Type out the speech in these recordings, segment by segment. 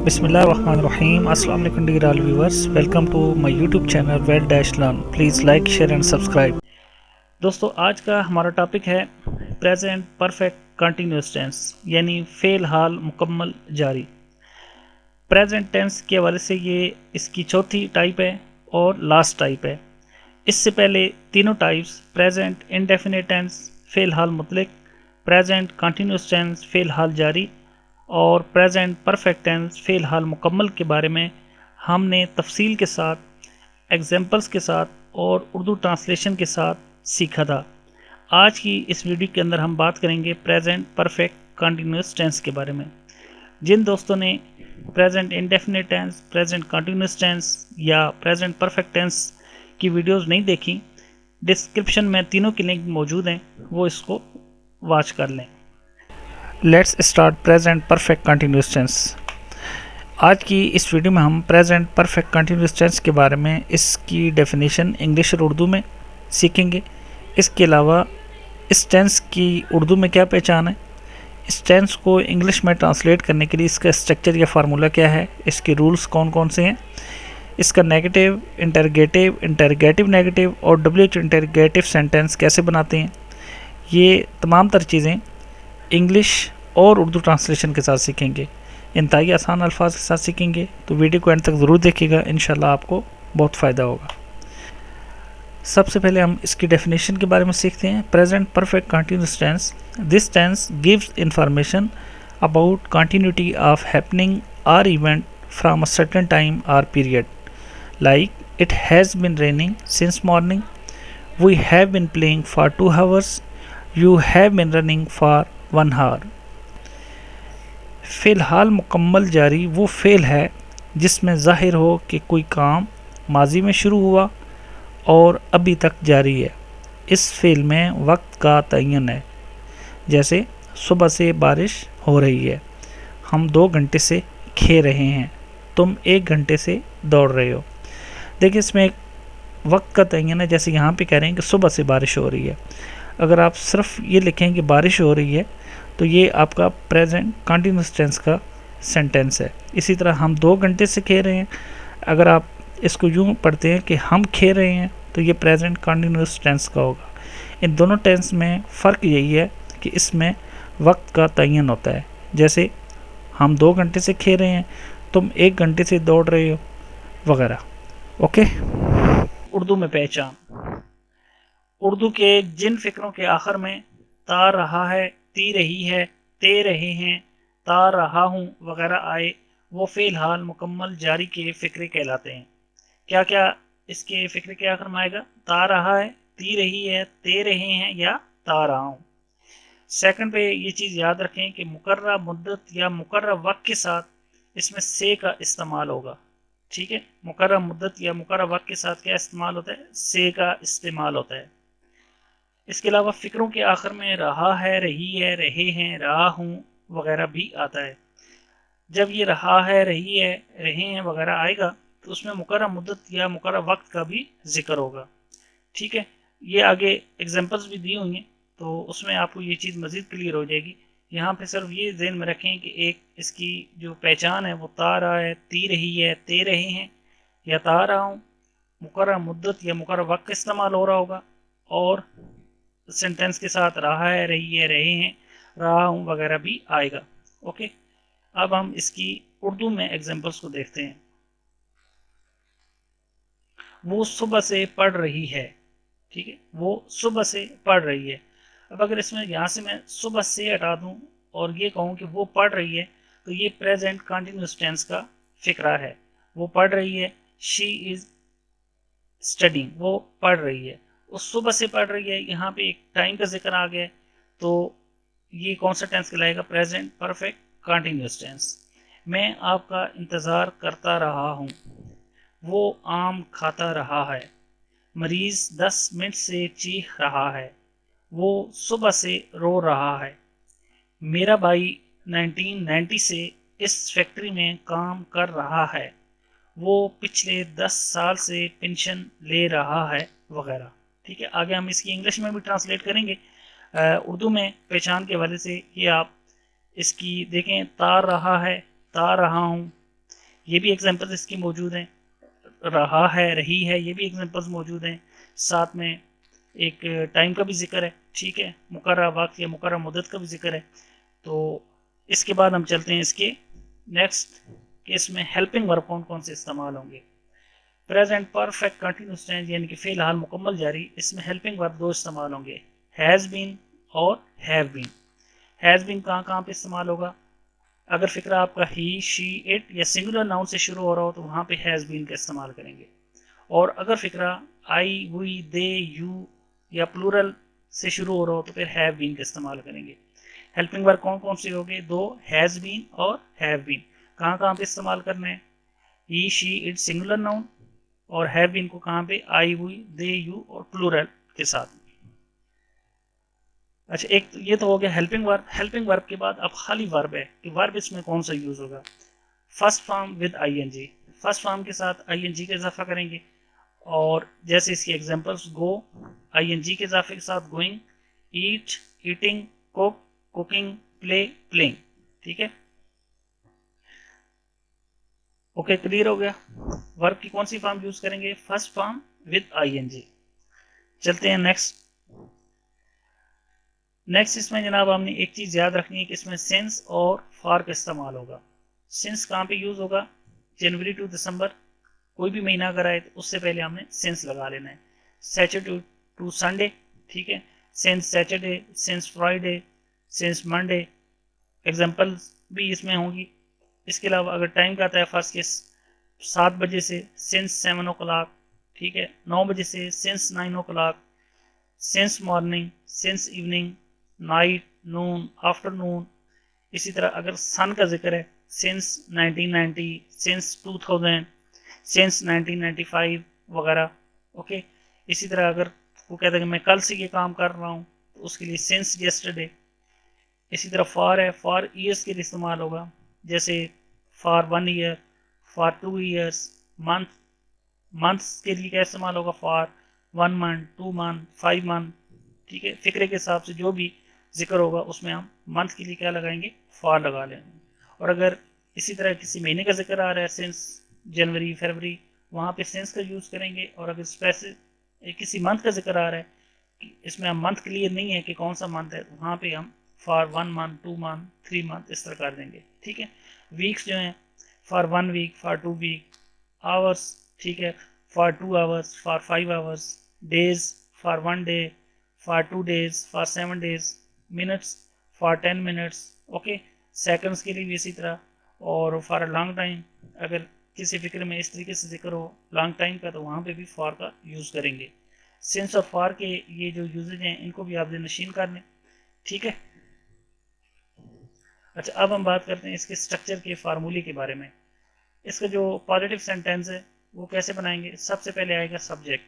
बिस्मिल्लाहिर्रहमानिर्रहीम। अस्सलाम वालेकुम dear all viewers, welcome to my YouTube channel well dash learn. Please like share and subscribe. दोस्तों, आज का हमारा टॉपिक है प्रेजेंट परफेक्ट कंटिन्यूस टेंस, यानी फेल हाल मुकम्मल जारी। प्रेजेंट टेंस के हवाले से ये इसकी चौथी टाइप है और लास्ट टाइप है। इससे पहले तीनों टाइप्स प्रेजेंट इंडेफिनिट टेंस फेल हाल मुतलक, प्रेजेंट कंटिन्यूस टेंस फेल हाल जारी और प्रेजेंट परफेक्ट टेंस फेल हाल मुकम्मल के बारे में हमने तफसील के साथ एग्जाम्पल्स के साथ और उर्दू ट्रांसलेशन के साथ सीखा था। आज की इस वीडियो के अंदर हम बात करेंगे प्रेजेंट परफेक्ट कंटिन्यूस टेंस के बारे में। जिन दोस्तों ने present indefinite tense, present continuous tense या प्रेजेंट परफेक्ट टेंस की वीडियोस नहीं देखी, डिस्क्रिप्शन में तीनों की लिंक मौजूद हैं, वो इसको वॉच कर लें। Let's start present perfect continuous tense. आज की इस वीडियो में हम प्रेजेंट परफेक्ट कंटिन्यूस टेंस के बारे में इसकी डेफिनेशन इंग्लिश और उर्दू में सीखेंगे। इसके अलावा इस टेंस की उर्दू में क्या पहचान है, इस टेंस को इंग्लिश में ट्रांसलेट करने के लिए इसका स्ट्रक्चर या फार्मूला क्या है, इसके रूल्स कौन कौन से हैं, इसका नेगेटिव, इंटरगेटिव, इंटरगेटिव नेगेटिव और WH इंटरगेटिव सेंटेंस कैसे बनाते हैं, ये तमाम तर चीज़ें इंग्लिश और उर्दू ट्रांसलेशन के साथ सीखेंगे। इंतहाई आसान अल्फाज के साथ सीखेंगे, तो वीडियो को एंड तक ज़रूर देखिएगा, इंशाल्लाह आपको बहुत फ़ायदा होगा। सबसे पहले हम इसकी डेफिनेशन के बारे में सीखते हैं। Present perfect continuous tense, this tense gives information about continuity of happening or event from a certain time or period, like it has been raining since morning, we have been playing for 2 hours, you have been running for 1 hour। फ़िलहाल मुकम्मल जारी वो fail है जिसमें ज़ाहिर हो कि कोई काम माजी में शुरू हुआ और अभी तक जारी है। इस फ़ेल में वक्त का तयन है, जैसे सुबह से बारिश हो रही है, हम 2 घंटे से खेल रहे हैं, तुम 1 घंटे से दौड़ रहे हो। देखिए, इसमें एक वक्त का तयन है, जैसे यहाँ पे कह रहे हैं कि सुबह से बारिश हो रही है। अगर आप सिर्फ ये लिखें कि बारिश हो रही है तो ये आपका प्रेजेंट कंटिन्यूस टेंस का सेंटेंस है। इसी तरह हम 2 घंटे से खेल रहे हैं, अगर आप इसको यूँ पढ़ते हैं कि हम खेल रहे हैं तो ये प्रेजेंट कंटिन्यूस टेंस का होगा। इन दोनों टेंस में फ़र्क यही है कि इसमें वक्त का तयन होता है, जैसे हम 2 घंटे से खेल रहे हैं, तुम 1 घंटे से दौड़ रहे हो वगैरह। ओके। उर्दू में पहचान। उर्दू के जिन फ़िक्रों के आखिर में ता रहा है, ती रही है, ते रहे हैं, ता रहा हूँ वगैरह आए, वो फ़ेल हाल मुकम्मल जारी के फ़िक्रे कहलाते हैं। क्या क्या इसके फ़िक्रे के आखिर में आएगा? ता रहा है, ती रही है, ते रहे हैं या ता रहा हूँ। सेकंड पे ये चीज़ याद रखें कि मुकर्रर मुद्दत या मुकर्रर वक्त के साथ इसमें से का इस्तेमाल होगा। ठीक है, मुकर्रर मुद्दत या मुकर्रर वक्त के साथ क्या इस्तेमाल होता है? से का इस्तेमाल होता है। इसके अलावा फ़िक्रों के आखिर में रहा है, रही है, रहे हैं, रहा हूँ वगैरह भी आता है। जब ये रहा है, रही है, रहे हैं वगैरह आएगा तो उसमें मुकर्रर मुद्दत या मुकर्रर वक्त का भी जिक्र होगा। ठीक है, ये आगे एग्जांपल्स भी दी हुई हैं तो उसमें आपको ये चीज़ मज़ीद क्लियर हो जाएगी। यहाँ पे सिर्फ ये ज़हन में रखें कि एक इसकी जो पहचान है वो ता रहा है, ती रही है, ते रहे हैं या ता रहा हूँ, मुकर्रर मुद्दत या मुकर्रर वक्त का इस्तेमाल हो रहा होगा और सेंटेंस के साथ रहा है, रही है, रहे हैं, रहा हूँ वगैरह भी आएगा। ओके, अब हम इसकी उर्दू में एग्जांपल्स को देखते हैं। वो सुबह से पढ़ रही है। ठीक है, वो सुबह से पढ़ रही है। अब अगर इसमें यहाँ से मैं सुबह से हटा दूँ और ये कहूँ कि वो पढ़ रही है, तो ये प्रेजेंट कंटिन्यूस टेंस का फिक्रा है। वो पढ़ रही है, शी इज स्टडिंग, वो पढ़ रही है। उस सुबह से पढ़ रही है, यहाँ पे एक टाइम का जिक्र आ गया, तो ये कौन सा टेंस कहलाएगा? Present perfect continuous tense. मैं आपका इंतज़ार करता रहा हूँ, वो आम खाता रहा है, मरीज 10 मिनट से चीख रहा है, वो सुबह से रो रहा है, मेरा भाई 1990 से इस फैक्ट्री में काम कर रहा है, वो पिछले 10 साल से पेंशन ले रहा है वगैरह। ठीक है, आगे हम इसकी इंग्लिश में भी ट्रांसलेट करेंगे। उर्दू में पहचान के हवाले से ये आप इसकी देखें, तार रहा है, तार रहा हूँ, ये भी एग्जांपल्स इसकी मौजूद हैं। रहा है, रही है, ये भी एग्जांपल्स मौजूद हैं। साथ में एक टाइम का भी जिक्र है, ठीक है, मुकर्रर वक्त या मुकर्रर मुद्दत का भी जिक्र है। तो इसके बाद हम चलते हैं इसके नेक्स्ट केस में हेल्पिंग वर्ब कौन कौन से इस्तेमाल होंगे। प्रेजेंट परफेक्ट कंटिन्यूस टेंस यानी कि फिलहाल मुकम्मल जारी, इसमें हेल्पिंग वर्ब दो इस्तेमाल होंगे, हैज़ बीन और हैव बीन। हैज़ बीन कहाँ कहाँ पे इस्तेमाल होगा? अगर फिक्रा आपका ही, शी, इट या सिंगुलर नाउन से शुरू हो रहा हो तो वहां पे हैज़ बीन का इस्तेमाल करेंगे। और अगर फिक्रा आई, वी, दे, यू या प्लूरल से शुरू हो रहा हो तो फिर हैव बीन का इस्तेमाल करेंगे। हेल्पिंग वर्ब कौन कौन से होंगे? दो, हैज़ बीन और हैव बीन। कहाँ कहाँ पे इस्तेमाल करना है? ही, शी, इट सिंगुलर नाउन, और हैव बीन को कहाँ पे? आई, वी, दे, यू और प्लूरल के साथ। अच्छा, एक ये तो हो गया हेल्पिंग वर्ब। हेल्पिंग वर्ब के बाद अब खाली वर्ब है कि वर्ब इसमें कौन सा यूज होगा। First form with ING, first form के साथ आईएनजी का इजाफा करेंगे। और जैसे इसकी एग्जांपल्स, गो आईएनजी के इजाफे के साथ going, eat eating, cook cooking, play playing. ठीक है, ओके, क्लियर हो गया। वर्ब की कौन सी फॉर्म यूज करेंगे? First form with ING. चलते हैं नेक्स्ट। नेक्स्ट इसमें जनाब हमने एक चीज याद रखनी है कि इसमें सिंस और फॉर का इस्तेमाल होगा। सिंस कहाँ पे यूज होगा? जनवरी टू दिसंबर, कोई भी महीना अगर आए तो उससे पहले हमने सिंस लगा लेना है। सैटरडे टू संडे, ठीक है, since Saturday, since Friday, since Monday, example भी इसमें होंगी। इसके अलावा अगर टाइम का आता है फर्स्ट के 7 बजे से सिंस 7 o'clock, ठीक है, 9 बजे से since 9 o'clock, since morning, since evening, night, noon, afternoon. इसी तरह अगर सन का जिक्र है, सिंस 1990, सिंस 2000, सिंस 1995 वगैरह। ओके, इसी तरह अगर वो कहता है कि मैं कल से ये काम कर रहा हूँ तो उसके लिए सिंस येस्टरडे। इसी तरह फॉर है, फॉर ईयर्स के लिए इस्तेमाल होगा, जैसे for 1 year, for 2 years. Month, months के लिए क्या इस्तेमाल होगा? For 1 month, 2 month, 5 month. ठीक है, फिक्रे के हिसाब से जो भी जिक्र होगा उसमें हम मंथ के लिए क्या लगाएंगे? फॉर लगा लेंगे। और अगर इसी तरह किसी महीने का जिक्र आ रहा है, सिंस जनवरी, फरवरी, वहां पे सिंस का यूज करेंगे। और अगर स्पेसिफिक किसी मंथ का जिक्र आ रहा है, इसमें हम मंथ क्लियर नहीं है कि कौन सा मंथ है, वहां पे हम फॉर 1 मंथ, 2 मंथ, 3 मंथ इस तरह कर देंगे। ठीक है, वीक्स जो है for 1 week, for 2 week, hours, ठीक है, for 2 hours, for 5 hours, days for 1 day, for 2 days, for 7 days, minutes for 10 minutes. Okay, seconds के लिए भी इसी तरह। और फॉर अ लॉन्ग टाइम, अगर किसी फिक्र में इस तरीके से जिक्र हो लॉन्ग टाइम का तो वहां पे भी फॉर का यूज करेंगे। सिंस और फॉर के ये जो यूजेज हैं इनको भी आप नशीन कर लें। ठीक है, अच्छा, अब हम बात करते हैं इसके स्ट्रक्चर के फार्मूले के बारे में। इसका जो पॉजिटिव सेंटेंस है वो कैसे बनाएंगे? सबसे पहले आएगा सब्जेक्ट,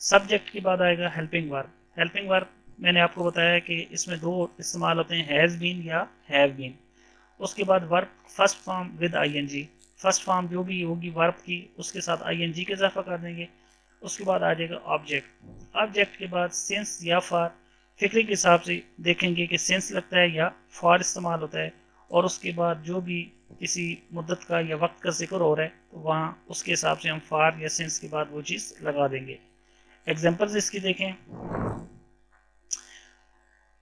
सब्जेक्ट के बाद आएगा हेल्पिंग वर्ब। हेल्पिंग वर्ब मैंने आपको बताया कि इसमें दो इस्तेमाल होते हैं, हैज बीन या हैव बीन। उसके बाद verb first form with ING, first form जो भी होगी वर्ब की उसके साथ आईएनजी का इजाफा कर देंगे। उसके बाद आ जाएगा ऑब्जेक्ट, ऑब्जेक्ट के बाद सिंस या फॉर, फिक्रे के हिसाब से देखेंगे कि सिंस लगता है या फॉर इस्तेमाल होता है। और उसके बाद जो भी किसी मुद्दत का या वक्त का जिक्र हो रहा है तो वहाँ उसके हिसाब से हम फॉर या सिंस के बाद वो चीज़ लगा देंगे। एग्जाम्पल्स इसकी देखें,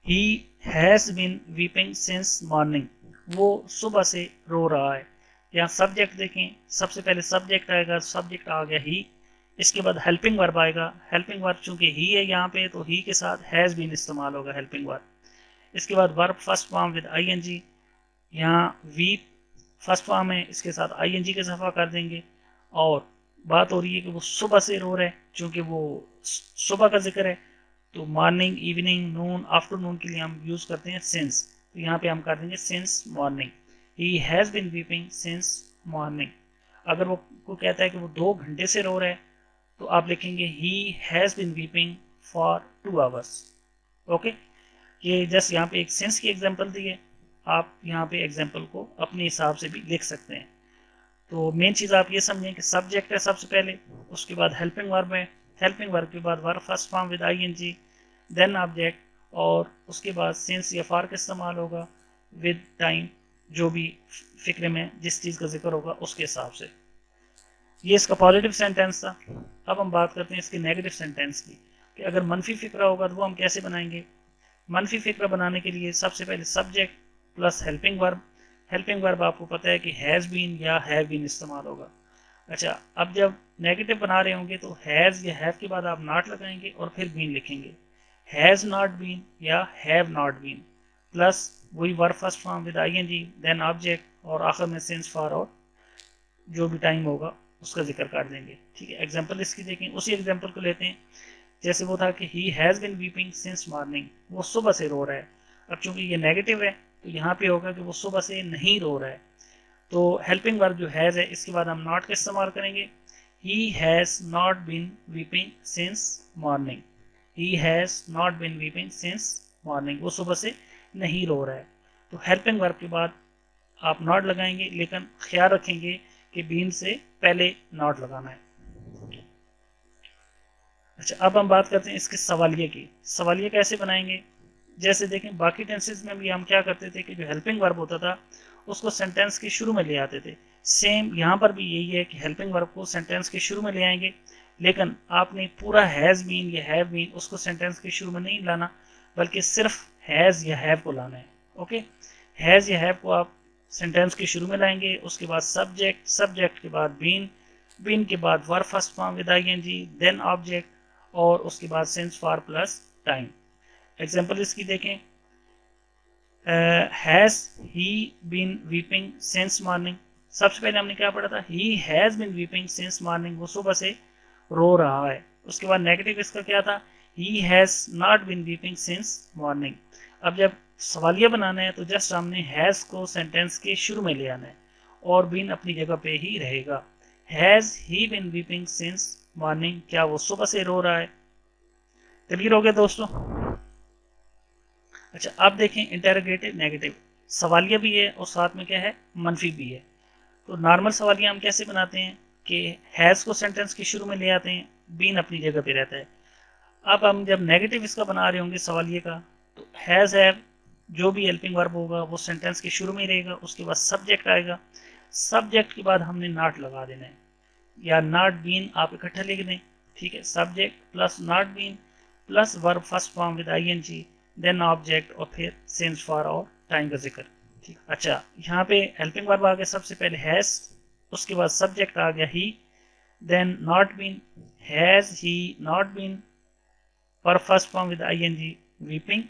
he has been weeping since morning, वो सुबह से रो रहा है। यहाँ सब्जेक्ट देखें, सबसे पहले सब्जेक्ट आएगा, सब्जेक्ट आ गया ही। इसके बाद हेल्पिंग वर्ब आएगा, हेल्पिंग वर्ब चूंकि ही है यहाँ पे तो ही के साथ हैज बीन इस्तेमाल होगा हेल्पिंग वर्ब। इसके बाद verb first form with ING, यहाँ वीप फर्स्ट फॉर्म है, इसके साथ आईएनजी का इजाफा कर देंगे। और बात हो रही है कि वो सुबह से रो रहे हैं, चूंकि वो सुबह का जिक्र है तो मॉर्निंग, इवनिंग, नून, आफ्टरनून के लिए हम यूज करते हैं सिंस। तो यहाँ पे हम कर देंगे since morning, he has been weeping since morning. अगर वो को कहता है कि वो 2 घंटे से रो रहा है तो आप लिखेंगे he has been weeping for 2 hours. Okay, ये जस्ट यहाँ पे एक सिंस की एग्जांपल दी है, आप यहाँ पे एग्जांपल को अपने हिसाब से भी लिख सकते हैं। तो मेन चीज आप ये समझें कि सब्जेक्ट है सबसे पहले, उसके बाद हेल्पिंग वर्ब है, हेल्पिंग वर्ब के बाद verb first form with ING, then object, और उसके बाद सिंस या फॉर का इस्तेमाल होगा विद टाइम। जो भी फिक्रे में जिस चीज़ का जिक्र होगा उसके हिसाब से। ये इसका पॉजिटिव सेंटेंस था। अब हम बात करते हैं इसके नेगेटिव सेंटेंस की, कि अगर मनफी फिक्रा होगा तो वो हम कैसे बनाएंगे। मनफी फिक्रा बनाने के लिए सबसे पहले subject plus helping verb. Helping verb आपको पता है कि हैज़ बीन या हैव बीन इस्तेमाल होगा। अच्छा, अब जब नेगेटिव बना रहे होंगे तो हैज़ या हैव के बाद आप नॉट लगाएंगे और फिर बीन लिखेंगे। हैज़ नॉट बीन या हैव नॉट बीन, प्लस वही verb first form with ING, then object, और आखिर में सिंस फॉर और जो भी टाइम होगा उसका जिक्र कर देंगे। ठीक है, एग्जाम्पल इसकी देखें। उसी एग्जाम्पल को लेते हैं, जैसे वो था कि he has been weeping since morning, वो सुबह से रो रहा है। अब चूंकि ये नेगेटिव है तो यहाँ पे होगा कि वो सुबह से नहीं रो रहा है। तो हेल्पिंग वर्ब जो हैज़ है इसके बाद हम नॉट का इस्तेमाल करेंगे। He has not been weeping since morning. He has not been weeping since morning, वो सुबह से नहीं रो रहा है। तो हेल्पिंग वर्ब के बाद आप नॉट लगाएंगे, लेकिन ख्याल रखेंगे कि बीन से पहले नॉट लगाना है। अच्छा, अब हम बात करते हैं इसके सवालिये की। सवालिये कैसे बनाएंगे, जैसे देखें बाकी टेंसेज में भी हम क्या करते थे कि जो हेल्पिंग वर्ब होता था उसको सेंटेंस के शुरू में ले आते थे। सेम यहाँ पर भी यही है कि हेल्पिंग वर्ब को सेंटेंस के शुरू में ले आएंगे, लेकिन आपने पूरा हैज़ बीन या हैव बीन उसको सेंटेंस के शुरू में नहीं लाना, बल्कि सिर्फ हैज़ या हैव को लाना है। ओके, हैज़ या हैव को आप सेंटेंस के शुरू में लाएंगे, उसके बाद सब्जेक्ट, सब्जेक्ट के बाद बीन, बीन के बाद verb first form with ING, then object, और उसके बाद since for plus time. Example इसकी देखें। Has he been weeping since morning, सबसे पहले हमने क्या पढ़ा था, he has been weeping since morning, वो सुबह से रो रहा है। उसके बाद नेगेटिव इसका क्या था, he has not been weeping since morning. अब जब सवालिया बनाना है तो जस्ट हमने हैज को सेंटेंस के शुरू में ले आना है और बीन अपनी जगह पे ही रहेगा। Has he been weeping since morning, क्या वो सुबह से रो रहा है। क्लियर हो गया दोस्तों। अच्छा, अब देखें इंटेरोगेटिव नेगेटिव, सवालिया भी है और साथ में क्या है, मनफी भी है। तो नॉर्मल सवालिया हम कैसे बनाते हैं कि हैज़ को सेंटेंस के शुरू में ले आते हैं, बीन अपनी जगह पे रहता है। अब हम जब नेगेटिव इसका बना रहे होंगे सवालिये का, तो हैज़ हैव जो भी हेल्पिंग वर्ब होगा वो सेंटेंस के शुरू में रहेगा, उसके बाद सब्जेक्ट आएगा, सब्जेक्ट के बाद हमने नॉट लगा देना है, या नॉट बीन आप इकट्ठा लिख दें। ठीक है, subject plus not been plus verb first form with ING, then object, और फिर सिंस फॉर और टाइम का जिक्र। ठीक, अच्छा यहाँ पे हेल्पिंग वर्ब आ गया सबसे पहले हैज, उसके बाद सब्जेक्ट आ गया he, then not been, has he not been, verb first form with ING, weeping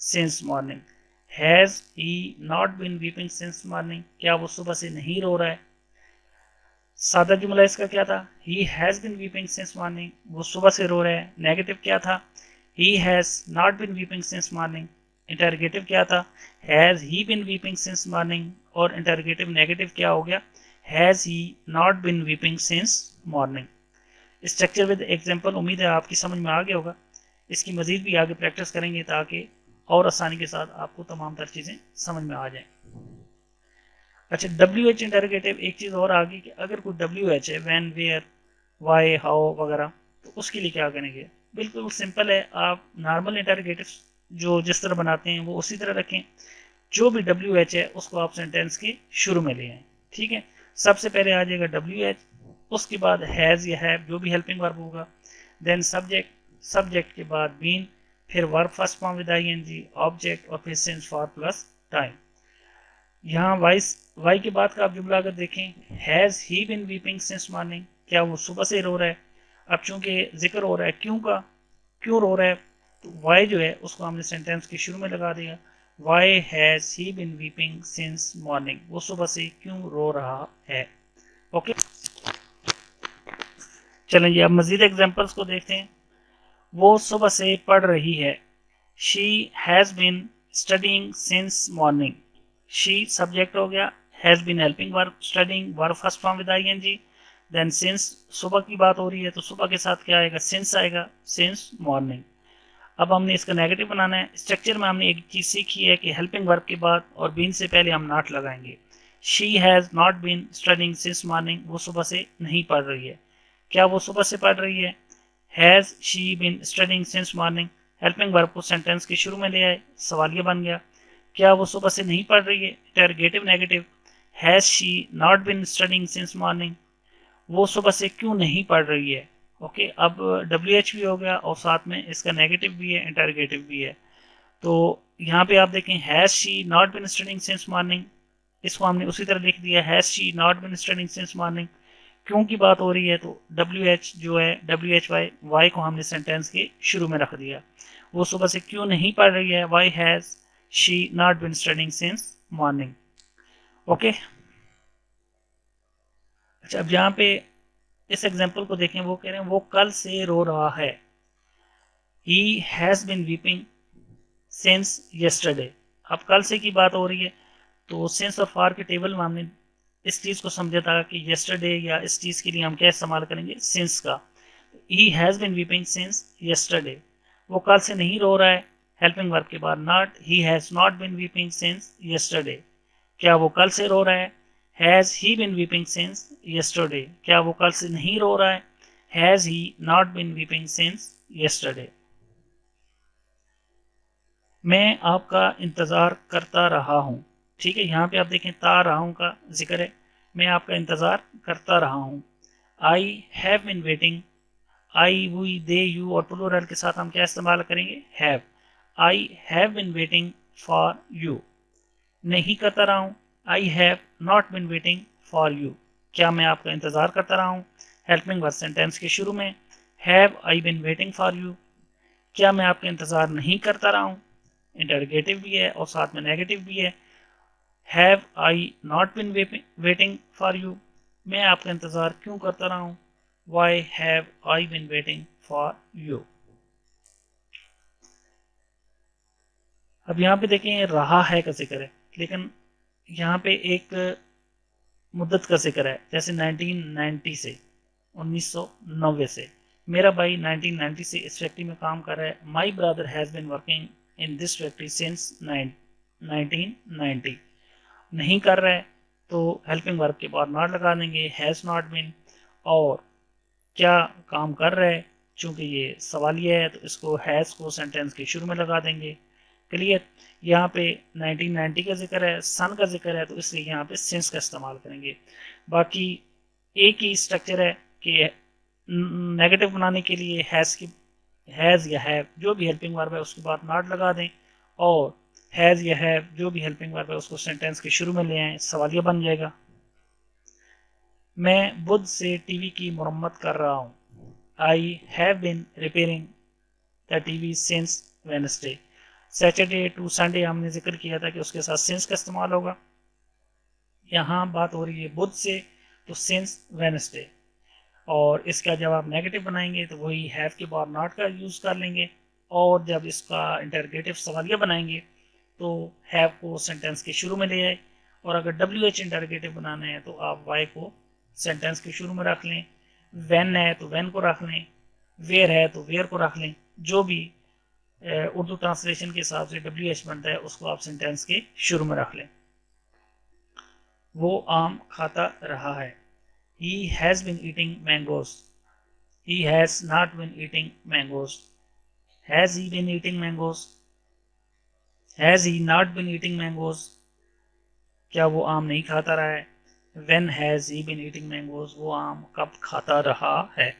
since morning. Has he not been weeping since morning, क्या वो सुबह से नहीं रो रहा है। सादा जुमला इसका क्या था, he has been weeping since morning, वो सुबह से रो रहा है। नेगेटिव क्या था, he has not been weeping since morning। Interrogative क्या था, has he been weeping since morning, और इंटरगेटिव नेगेटिव क्या हो गया, has he not been weeping since morning। Structure with example उम्मीद है आपकी समझ में आ गया होगा। इसकी मजीद भी आगे प्रैक्टिस करेंगे ताकि और आसानी के साथ आपको तमाम तर चीज़ें समझ में आ जाएं। अच्छा, डब्ल्यू एच इंटरगेटिव एक चीज़ और आ गई कि अगर कोई डब्ल्यू एच है, वैन, वेयर, वाई, हाउ वगैरह, तो उसके लिए क्या करेंगे। बिल्कुल सिंपल है, आप नॉर्मल इंटरगेटिव जो जिस तरह बनाते हैं वो उसी तरह रखें। जो भी डब्ल्यू एच है उसको आप सेंटेंस के शुरू में ले आए। ठीक है, सबसे पहले आ जाएगा डब्ल्यू एच, उसके बाद हैज़ या हैव जो भी हेल्पिंग वर्ब होगा, देन सब्जेक्ट, सब्जेक्ट के बाद बीन, फिर verb first form with ING, object, और फिर सिंस फॉर प्लस टाइम। यहाँ वाई के बाद का आप जुमला अगर देखें, has he been weeping since morning, क्या वो सुबह से रो रहा है। अब चूंकि जिक्र हो रहा है क्यों का, क्यों रो रहा है, तो वाई जो है उसको हमने सेंटेंस के शुरू में लगा दिया। Why has he been weeping since morning, वो सुबह से क्यों रो रहा है। ओके, चलें जी अब मजीद एग्जांपल्स को देखते हैं। वो सुबह से पढ़ रही है, she has been studying since morning. She subject हो गया, has been helping verb, studying verb first form with ING, then since, सुबह की बात हो रही है तो सुबह के साथ क्या आएगा, सिंस आएगा, सिंस मॉर्निंग। अब हमने इसका नेगेटिव बनाना है। स्ट्रक्चर में हमने एक चीज सीखी है कि हेल्पिंग वर्ब के बाद और बीन से पहले हम नॉट लगाएंगे। She has not been studying since morning, वो सुबह से नहीं पढ़ रही है। क्या वो सुबह से पढ़ रही है, has she been studying since morning, helping verb को सेंटेंस के शुरू में ले आए, सवालिया बन गया। क्या वो सुबह से नहीं पढ़ रही है? Interrogative negative, has she not been studying since morning, वो सुबह से क्यों नहीं पढ़ रही है? ओके, अब WH भी हो गया और साथ में इसका नेगेटिव भी है, इंटरोगेटिव भी है। तो यहाँ पे आप देखें, has she not been studying since morning, इसको हमने उसी तरह लिख दिया, has she not been studying since morning. क्यों की बात हो रही है तो WH जो है, WHY, वाई को हमने सेंटेंस के शुरू में रख दिया। वो सुबह से क्यों नहीं पढ़ रही है? Why has she not been studying since morning. Okay, अच्छा, अब यहाँ पे इस एग्जाम्पल को देखें, वो कह रहे हैं वो कल से रो रहा है। He has been weeping since yesterday. अब कल से की बात हो रही है तो सिंस और फॉर के टेबल में हमने इस चीज को समझा था कि यस्टरडे या इस चीज के लिए हम क्या इस्तेमाल करेंगे? सिंस का। He has been weeping since yesterday, वो कल से नहीं रो रहा है। हेल्पिंग वर्ब के बाद not, he has not been weeping since yesterday, क्या वो कल से रो रहा है? Has he been weeping since yesterday, क्या वो कल से नहीं रो रहा है? Has he not been weeping since yesterday. मैं आपका इंतजार करता रहा हूं। ठीक है, यहाँ पे आप देखें ता रहा हूं का जिक्र है, मैं आपका इंतजार करता रहा हूं। I have been waiting, I, we, they, you और प्लूरल के साथ हम क्या इस्तेमाल करेंगे? Have. I have been waiting for you, नहीं करता रहा हूं। I have not been waiting for you, क्या मैं आपका इंतजार करता रहा हूं? हेल्पिंग वर्ब सेंटेंस के शुरू में, have I bin waiting for you, क्या मैं आपका इंतजार नहीं करता रहा हूं? इंटरोगेटिव भी है और साथ में नेगेटिव भी है। Have I not been waiting for you, मैं आपका इंतजार क्यों करता रहा हूं? Why have I bin waiting for you. अब यहाँ पे देखें रहा है का जिक्र है, लेकिन यहाँ पे एक मुद्दत का जिक्र है, जैसे 1990 से, 1990 से। मेरा भाई 1990 से इस फैक्ट्री में काम कर रहा है। My brother has been working in this factory since 1990। नहीं कर रहा है तो हेल्पिंग वर्ब के बाद नॉट लगा देंगे, हैज नॉट बिन। और क्या काम कर रहा है, चूंकि ये सवालिया है तो इसको हैज को सेंटेंस के शुरू में लगा देंगे। क्लियर? यहाँ पे 1990 का जिक्र है, सन का जिक्र है, तो इसलिए यहाँ पे सिंस का इस्तेमाल करेंगे। बाकी एक ही स्ट्रक्चर है कि नेगेटिव बनाने के लिए हैज की, हैज या हैव जो भी हेल्पिंग वर्ब है उसके बाद नॉट लगा दें, और हैज या हैव जो भी हेल्पिंग वर्ब है उसको सेंटेंस के शुरू में ले आए, सवालिया बन जाएगा। मैं बुध से टीवी की मरम्मत कर रहा हूँ। I have been repairing the TV since Wednesday. Saturday to Sunday हमने जिक्र किया था कि उसके साथ सिंस का इस्तेमाल होगा। यहाँ बात हो रही है बुध से, तो सिंस वेडनेसडे। और इसका जब आप नेगेटिव बनाएंगे तो वही हैव के बाद नॉट का यूज कर लेंगे, और जब इसका इंटरगेटिव सवालिया बनाएंगे तो हैव को सेंटेंस के शुरू में ले आए, और अगर WH इंटरगेटिव बनाना है तो आप वाई को सेंटेंस के शुरू में रख लें, व्हेन है तो व्हेन को रख लें, वेयर है तो वेयर को रख लें। जो भी उर्दू ट्रांसलेशन के हिसाब से WH बनता है उसको आप सेंटेंस के शुरू में रख लें। वो आम खाता रहा है। He has been eating mangoes. He has not been eating mangoes. Has he been eating mangoes? Has he not been eating mangoes? क्या वो आम नहीं खाता रहा है? When has he been eating mangoes? वो आम कब खाता रहा है?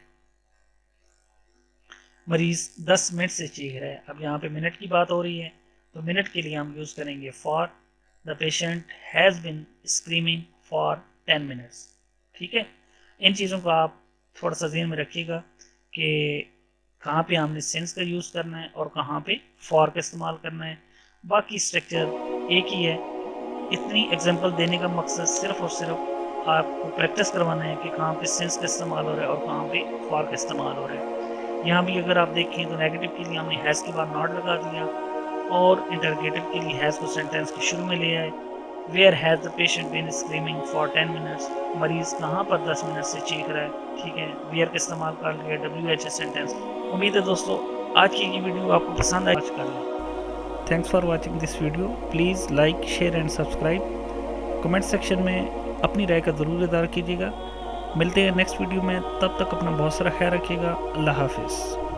मरीज 10 मिनट से चीख रहा है। अब यहाँ पे मिनट की बात हो रही है तो मिनट के लिए हम यूज करेंगे for. The patient has been screaming for 10 minutes. ठीक है, इन चीज़ों को आप थोड़ा सा ध्यान में रखिएगा कि कहाँ पे हमने सेंस का यूज़ करना है और कहाँ पे फॉर का इस्तेमाल करना है। बाकी स्ट्रक्चर एक ही है। इतनी एग्जांपल देने का मकसद सिर्फ और सिर्फ आपको प्रैक्टिस करवाना है कि कहाँ पे सेंस का इस्तेमाल हो रहा है और कहाँ पे फॉर का इस्तेमाल हो रहा है। यहाँ भी अगर आप देखें तो नेगेटिव के लिए हमने हैज़ के बाद नॉट लगा दिया, और इंटरगेटिव के लिए हैज़ को सेंटेंस के शुरू में ले आए। Where has the patient been screaming for 10 minutes, मरीज कहाँ पर 10 मिनट से चीख रहा है। ठीक है, वेयर का इस्तेमाल कर लिया, WH सेंटेंस। उम्मीद है दोस्तों आज की ये वीडियो आपको पसंद आई। Thanks for watching this video. Please like, share and subscribe. Comment section में अपनी राय का ज़रूर इज़हार कीजिएगा। मिलते हैं नेक्स्ट वीडियो में, तब तक अपना बहुत सारा ख्याल रखिएगा। अल्लाह हाफिज़।